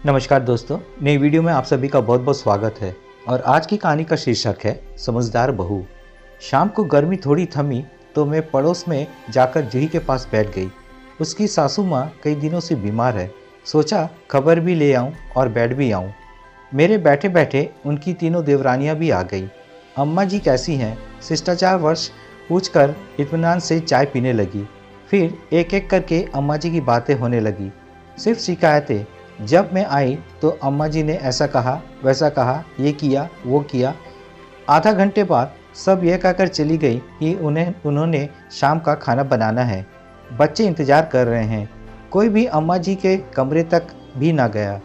नमस्कार दोस्तों, नई वीडियो में आप सभी का बहुत बहुत स्वागत है। और आज की कहानी का शीर्षक है समझदार बहू। शाम को गर्मी थोड़ी थमी तो मैं पड़ोस में जाकर जूही के पास बैठ गई। उसकी सासू माँ कई दिनों से बीमार है। सोचा खबर भी ले आऊँ और बैठ भी आऊँ। मेरे बैठे बैठे उनकी तीनों देवरानियाँ भी आ गई। अम्मा जी कैसी हैं, शिष्टाचार वर्ष पूछकर इत्मीनान से चाय पीने लगी। फिर एक एक करके अम्मा जी की बातें होने लगी, सिर्फ शिकायतें। जब मैं आई तो अम्मा जी ने ऐसा कहा, वैसा कहा, ये किया, वो किया। आधा घंटे बाद सब यह कहकर चली गई कि उन्होंने शाम का खाना बनाना है। बच्चे इंतज़ार कर रहे हैं। कोई भी अम्मा जी के कमरे तक भी ना गया।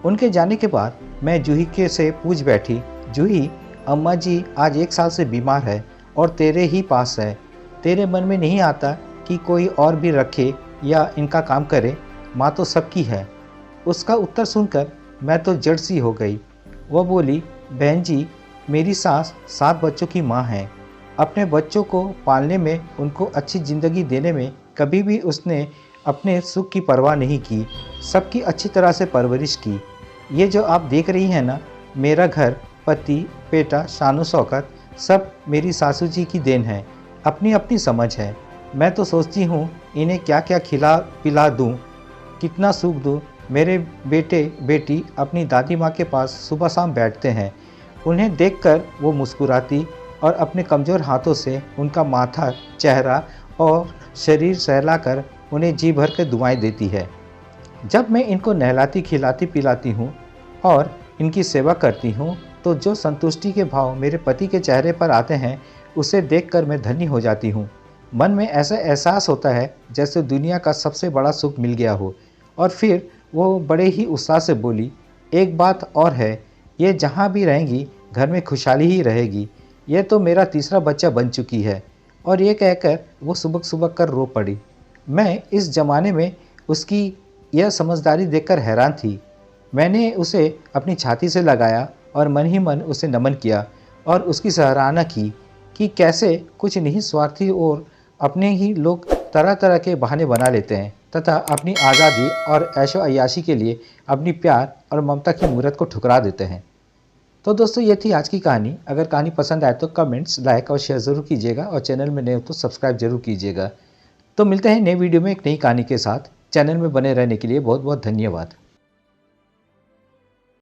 उनके जाने के बाद मैं जूही के से पूछ बैठी, जूही, अम्मा जी आज 1 साल से बीमार है और तेरे ही पास है। तेरे मन में नहीं आता कि कोई और भी रखे या इनका काम करे? माँ तो सबकी है। उसका उत्तर सुनकर मैं तो जड़ सी हो गई। वह बोली, बहन जी, मेरी सास 7 बच्चों की माँ है। अपने बच्चों को पालने में, उनको अच्छी ज़िंदगी देने में कभी भी उसने अपने सुख की परवाह नहीं की। सबकी अच्छी तरह से परवरिश की। ये जो आप देख रही हैं ना, मेरा घर, पति, बेटा, शानो शौकत सब मेरी सासू जी की देन है। अपनी अपनी समझ है। मैं तो सोचती हूँ इन्हें क्या क्या खिला पिला दूँ, कितना सुख दूँ। मेरे बेटे बेटी अपनी दादी माँ के पास सुबह शाम बैठते हैं। उन्हें देखकर वो मुस्कुराती और अपने कमज़ोर हाथों से उनका माथा, चेहरा और शरीर सहलाकर उन्हें जी भर के दुआएं देती है। जब मैं इनको नहलाती खिलाती पिलाती हूँ और इनकी सेवा करती हूँ तो जो संतुष्टि के भाव मेरे पति के चेहरे पर आते हैं, उसे देखकर मैं धन्य हो जाती हूँ। मन में ऐसा एहसास होता है जैसे दुनिया का सबसे बड़ा सुख मिल गया हो। और फिर वो बड़े ही उत्साह से बोली, एक बात और है, ये जहाँ भी रहेंगी घर में खुशहाली ही रहेगी। ये तो मेरा तीसरा बच्चा बन चुकी है। और ये कहकर वो सुबक सुबक कर रो पड़ी। मैं इस ज़माने में उसकी यह समझदारी देखकर हैरान थी। मैंने उसे अपनी छाती से लगाया और मन ही मन उसे नमन किया और उसकी सराहना की कि कैसे कुछ नहीं स्वार्थी और अपने ही लोग तरह तरह के बहाने बना लेते हैं तथा अपनी आज़ादी और ऐशो अय्याशी के लिए अपनी प्यार और ममता की मूरत को ठुकरा देते हैं। तो दोस्तों, ये थी आज की कहानी। अगर कहानी पसंद आए तो कमेंट्स, लाइक और शेयर ज़रूर कीजिएगा और चैनल में नए हो तो सब्सक्राइब जरूर कीजिएगा। तो मिलते हैं नई वीडियो में एक नई कहानी के साथ। चैनल में बने रहने के लिए बहुत बहुत धन्यवाद।